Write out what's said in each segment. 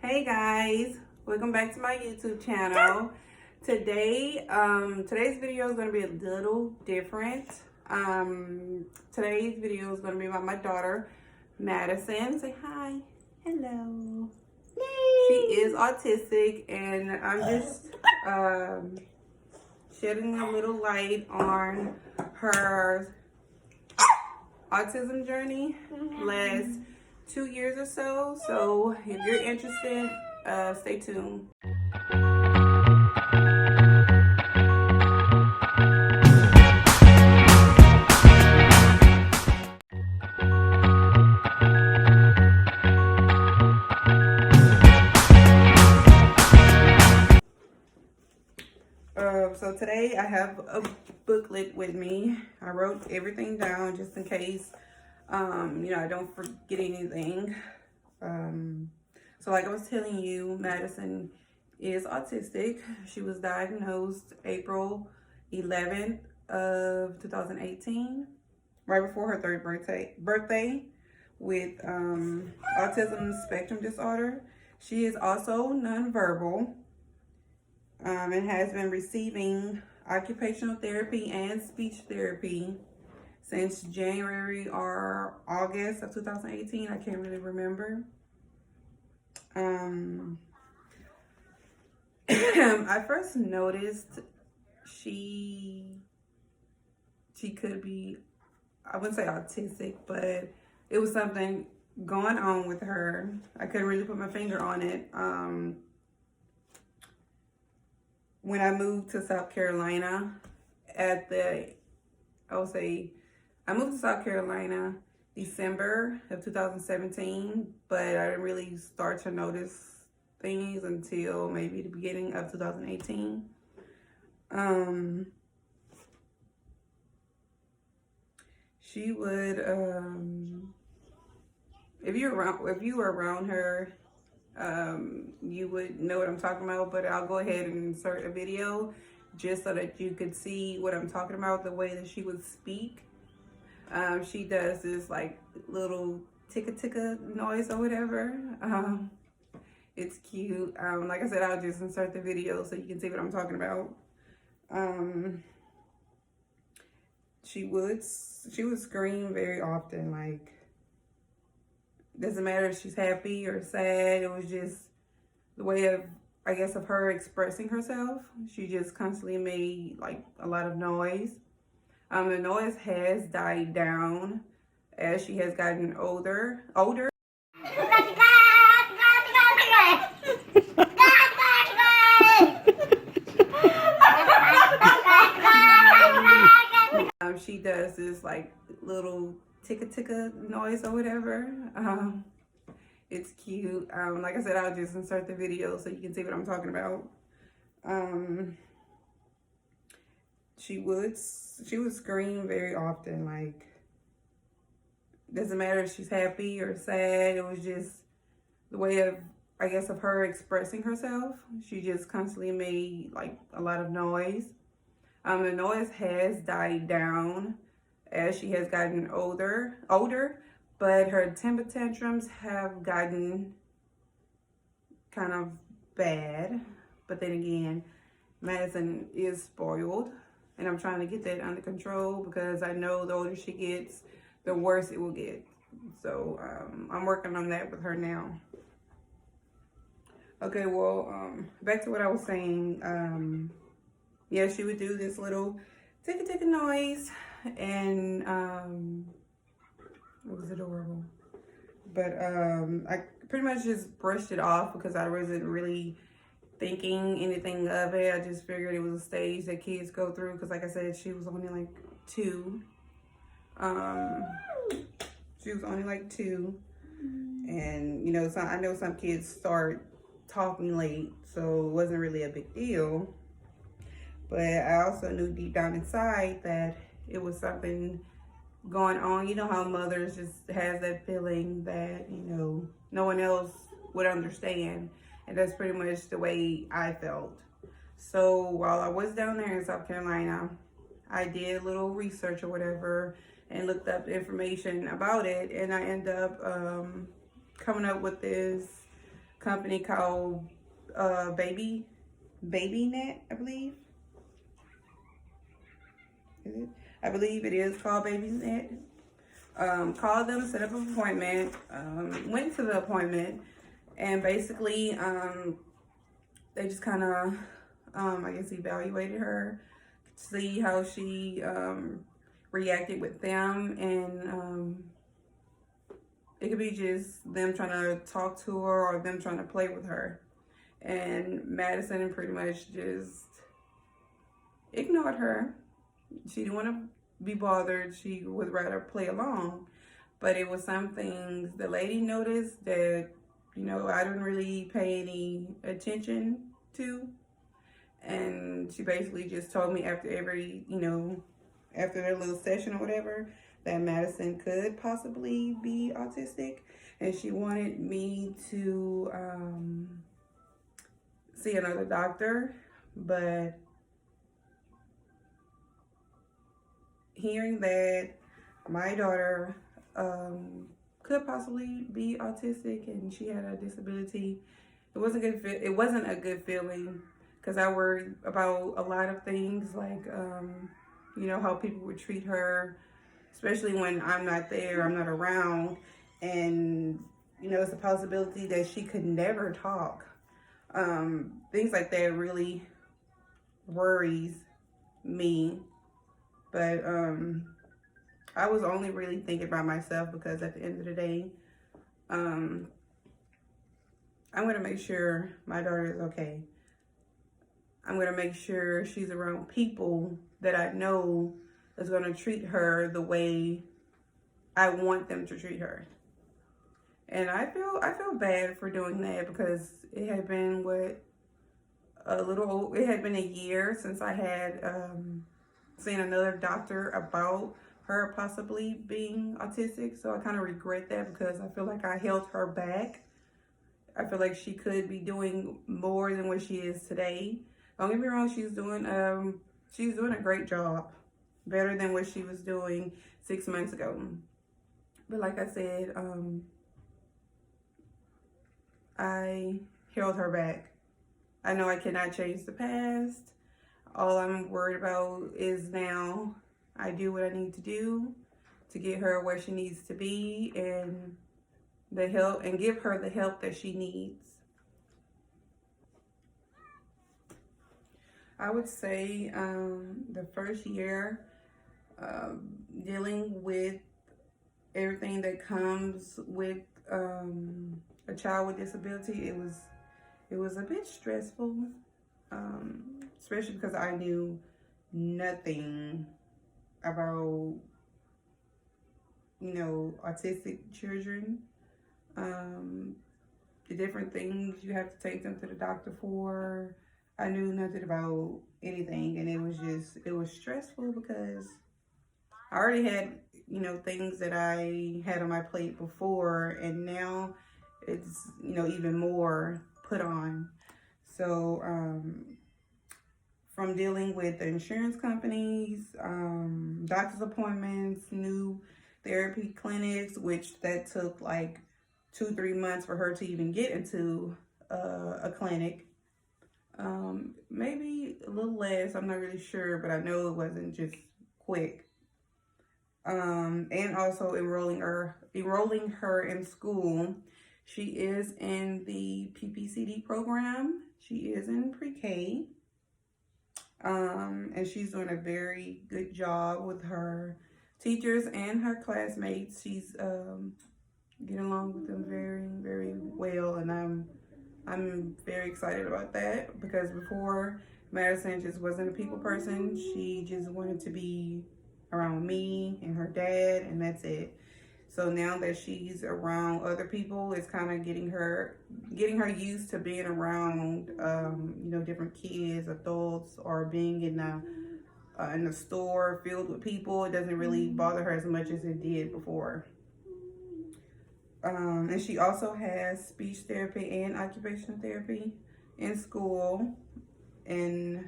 Hey guys, welcome back to my YouTube channel. Today's video is going to be a little different. Today's video is going to be about my daughter, Madisyn. Say hi. Hello. Yay. She is autistic, and I'm just shedding a little light on her autism journey last 2 years or so. So if you're interested, stay tuned. So today I have a booklet with me. I wrote everything down just in case I don't forget anything. So like I was telling you, Madisyn is autistic. She was diagnosed April 11th of 2018, right before her third birthday with autism spectrum disorder. She is also nonverbal and has been receiving occupational therapy and speech therapy since January or August of 2018. I can't really remember. I first noticed she could be, I wouldn't say autistic, but it was something going on with her. I couldn't really put my finger on it. When I moved to South Carolina I moved to South Carolina December of 2017, but I didn't really start to notice things until maybe the beginning of 2018. She would, if you were around her, you would know what I'm talking about, but I'll go ahead and insert a video just so that you could see what I'm talking about, the way that she would speak. She does this like little ticka noise or whatever. It's cute. Like I said, I'll just insert the video so you can see what I'm talking about. She would scream very often, like, doesn't matter if she's happy or sad. It was just the way of, I guess, of her expressing herself. She just constantly made like a lot of noise. The noise has died down as she has gotten older. She does this like little ticka noise or whatever. It's cute. Like I said, I'll just insert the video so you can see what I'm talking about. She would scream very often, like, doesn't matter if she's happy or sad. It was just the way of, I guess, of her expressing herself. She just constantly made like a lot of noise. The noise has died down as she has gotten older, but her temper tantrums have gotten kind of bad. But then again, Madisyn is spoiled, and I'm trying to get that under control because I know the older she gets, the worse it will get. So I'm working on that with her now. Okay, well, back to what I was saying. Yeah, she would do this little ticka noise, and it was adorable. But I pretty much just brushed it off because I wasn't really thinking anything of it. I just figured it was a stage that kids go through because, like I said, she was only like 2. She was only like 2, and I know some kids start talking late, so it wasn't really a big deal. But I also knew deep down inside that it was something going on. You know how mothers just has that feeling that, no one else would understand. And that's pretty much the way I felt. So while I was down there in South Carolina, I did a little research or whatever and looked up information about it. And I ended up coming up with this company called Baby Net, I believe. Is it? I believe it is called Baby Net. Called them, set up an appointment, went to the appointment, and basically they just kind of, I guess, evaluated her, see how she reacted with them, and it could be just them trying to talk to her or them trying to play with her. And Madisyn pretty much just ignored her. She didn't want to be bothered. She would rather play along. But it was some things the lady noticed that, I didn't really pay any attention to. And she basically just told me after every, after their little session or whatever, that Madisyn could possibly be autistic. And she wanted me to see another doctor. But hearing that my daughter could possibly be autistic and she had a disability, it wasn't a good feeling, because I worried about a lot of things, like how people would treat her, especially when I'm not there, I'm not around, and it's a possibility that she could never talk. Things like that really worries me. But I was only really thinking about myself, because at the end of the day, I'm going to make sure my daughter is okay. I'm going to make sure she's around people that I know is going to treat her the way I want them to treat her. And I feel bad for doing that, because it had been it had been a year since I had seen another doctor about her possibly being autistic. So I kind of regret that, because I feel like I held her back. I feel like she could be doing more than what she is today. Don't get me wrong, she's doing a great job, better than what she was doing 6 months ago. But like I said, I held her back. I know I cannot change the past. All I'm worried about is now I do what I need to do to get her where she needs to be, and give her the help that she needs. I would say the first year, dealing with everything that comes with a child with disability, it was a bit stressful, especially because I knew nothing about autistic children, the different things you have to take them to the doctor for. I knew nothing about anything, and it was stressful, because I already had things that I had on my plate before, and now it's even more put on. So from dealing with the insurance companies, doctor's appointments, new therapy clinics, which that took like 2-3 months for her to even get into a clinic. Maybe a little less, I'm not really sure, but I know it wasn't just quick. And also enrolling her in school. She is in the PPCD program. She is in pre-K. And she's doing a very good job with her teachers and her classmates. She's getting along with them very, very well, and I'm very excited about that, because before, Madisyn just wasn't a people person. She just wanted to be around me and her dad, and that's it. So now that she's around other people, it's kind of getting her used to being around different kids, adults, or being in the store filled with people. It doesn't really bother her as much as it did before. And she also has speech therapy and occupational therapy in school, and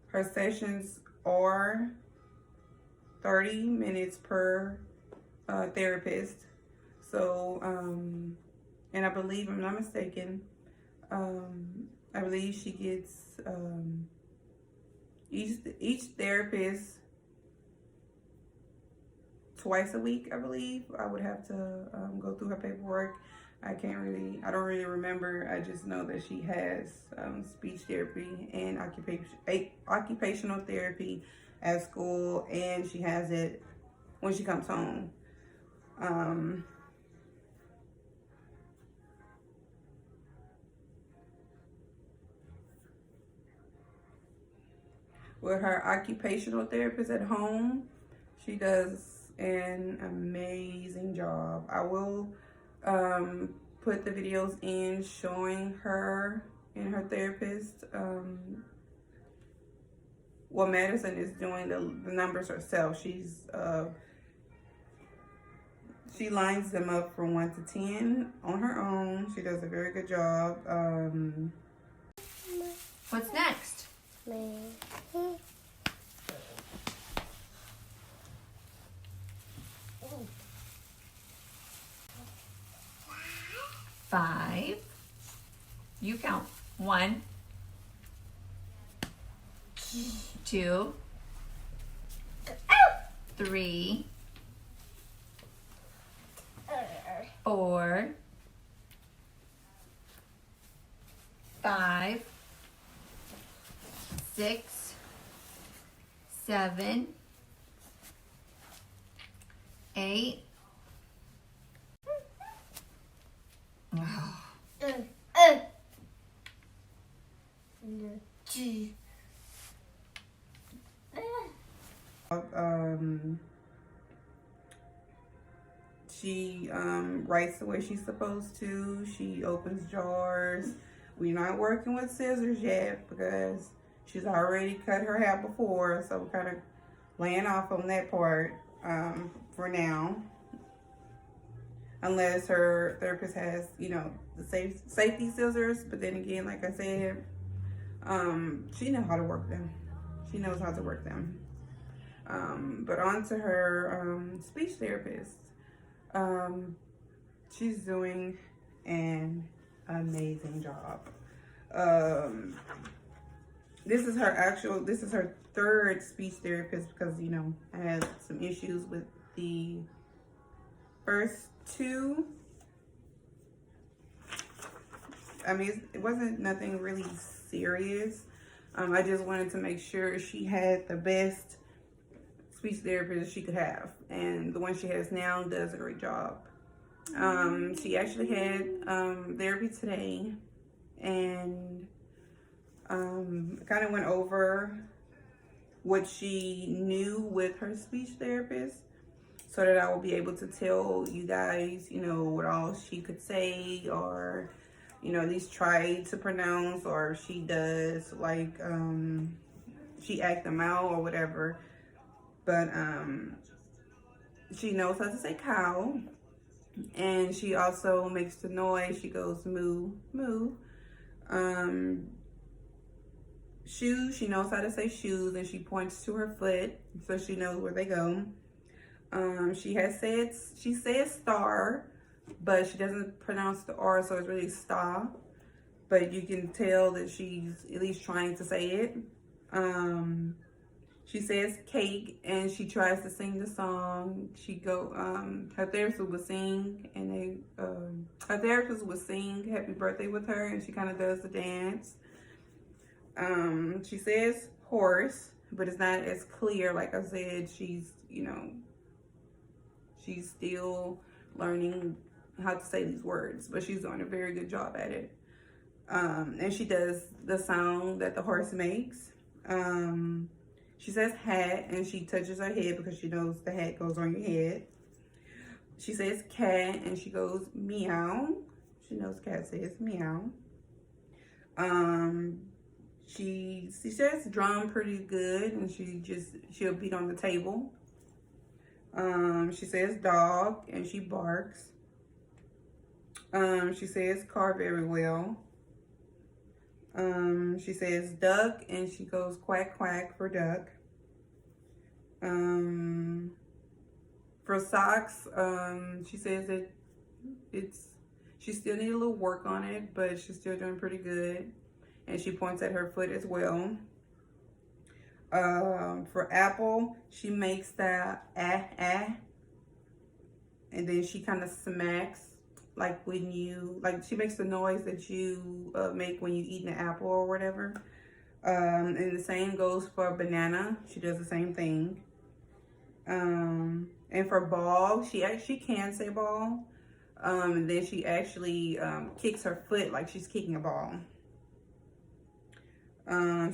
her sessions are 30 minutes per therapist. So, and I believe, if I'm not mistaken, I believe she gets each therapist twice a week, I believe. I would have to go through her paperwork. I don't really remember. I just know that she has speech therapy and occupational therapy at school, and she has it when she comes home. With her occupational therapist at home, she does an amazing job. I will put the videos in showing her and her therapist what Madisyn is doing, the numbers herself. She lines them up from 1 to 10 on her own. She does a very good job. What's next? 5. You count. 1, 2, 3, 4, 5, 6, 7, 8. She writes the way she's supposed to. She opens jars. We're not working with scissors yet because she's already cut her hair before, so we're kind of laying off on that part for now. Unless her therapist has, the safety scissors. But then again, like I said, she knows how to work them. She knows how to work them. But on to her speech therapist. She's doing an amazing job. This is her third speech therapist because, I had some issues with the first 2. I mean, it wasn't nothing really serious. I just wanted to make sure she had the best speech therapist she could have, and the one she has now does a great job. She actually had therapy today, and kind of went over what she knew with her speech therapist, so that I will be able to tell you guys, what all she could say, or at least try to pronounce, or if she does like she act them out or whatever. But she knows how to say cow, and she also makes the noise. She goes moo, moo. Shoes, she knows how to say shoes, and she points to her foot so she knows where they go. She says star, but she doesn't pronounce the R, so it's really star. But you can tell that she's at least trying to say it. She says cake, and she tries to sing the song. Her therapist would sing, and her therapist would sing Happy Birthday with her, and she kind of does the dance. She says horse, but it's not as clear. Like I said, she's still learning how to say these words, but she's doing a very good job at it. And she does the sound that the horse makes. She says hat, and she touches her head because she knows the hat goes on your head. She says cat, and she goes meow. She knows cat says meow. She says drum pretty good, and she'll beat on the table. She says dog, and she barks. She says car very well. She says duck, and she goes quack quack for duck. For socks, she says that She still needs a little work on it, but she's still doing pretty good. And she points at her foot as well. For Apple, she makes that and then she kind of smacks, like when you, like she makes the noise that you make when you eat an apple or whatever. And the same goes for banana. She does the same thing. And for ball, she actually can say ball. And then she actually kicks her foot like she's kicking a ball.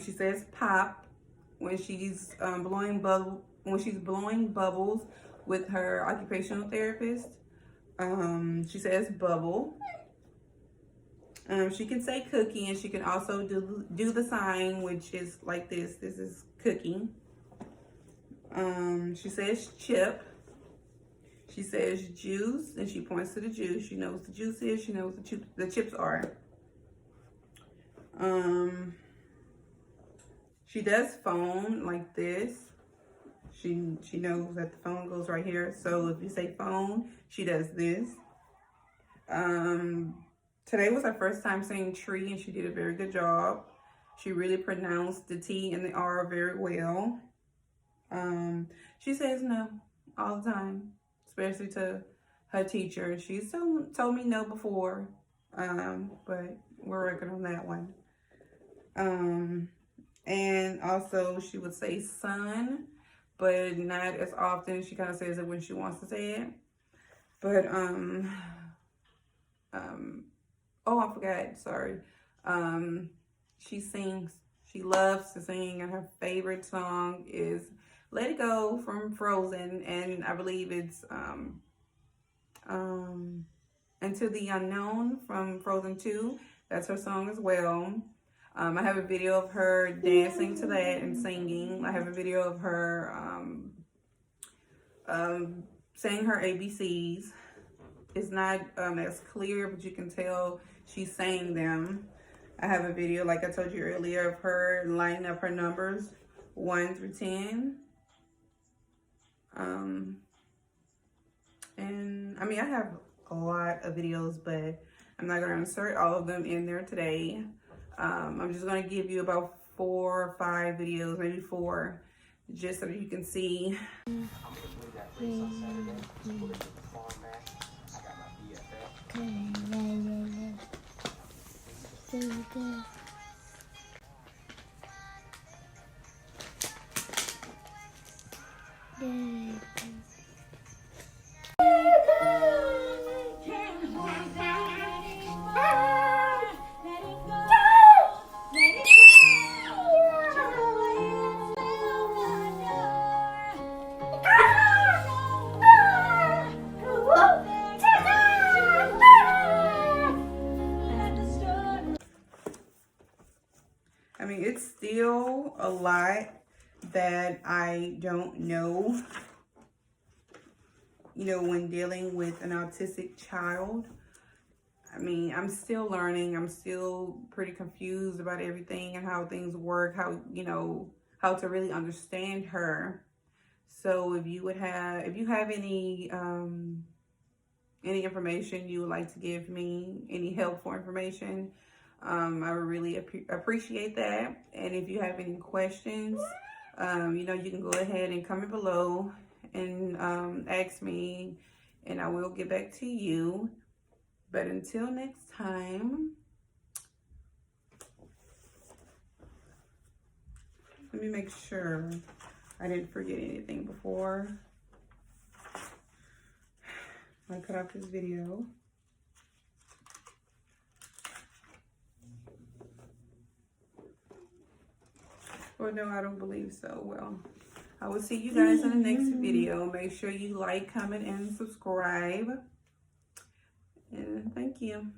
She says pop when she's blowing bubbles with her occupational therapist. She says bubble. She can say cookie, and she can also do the sign, which is like this. This is cookie. She says chip. She says juice, and she points to the juice. She knows the juice is. She knows the chips are. She does phone like this. She knows that the phone goes right here. So if you say phone, she does this. Today was her first time saying tree, and she did a very good job. She really pronounced the T and the R very well. She says no all the time, especially to her teacher. She's told me no before, but we're working on that one. And also she would say sun, but not as often. She kind of says it when she wants to say it. But oh, I forgot, sorry. She sings. She loves to sing, and her favorite song is Let It Go from Frozen, and I believe it's Into the Unknown from Frozen 2. That's her song as well. I have a video of her dancing to that and singing. I have a video of her saying her ABCs. It's not as clear, but you can tell she's saying them. I have a video, like I told you earlier, of her lining up her numbers 1 through 10. And I mean, I have a lot of videos, but I'm not gonna insert all of them in there today. I'm just gonna give you about 4 or 5 videos, maybe 4, just so that you can see. I mean, it's still a lot that I don't know, you know, when dealing with an autistic child. I mean, I'm still learning. I'm still pretty confused about everything and how things work, how, you know, how to really understand her. So if you have any information you would like to give me, any helpful information, I would really appreciate that. And if you have any questions, you know, you can go ahead and comment below and ask me, and I will get back to you. But until next time, let me make sure I didn't forget anything before I cut off this video. Well, no, I don't believe so. Well, I will see you guys in the next video. Make sure you like, comment, and subscribe. And thank you.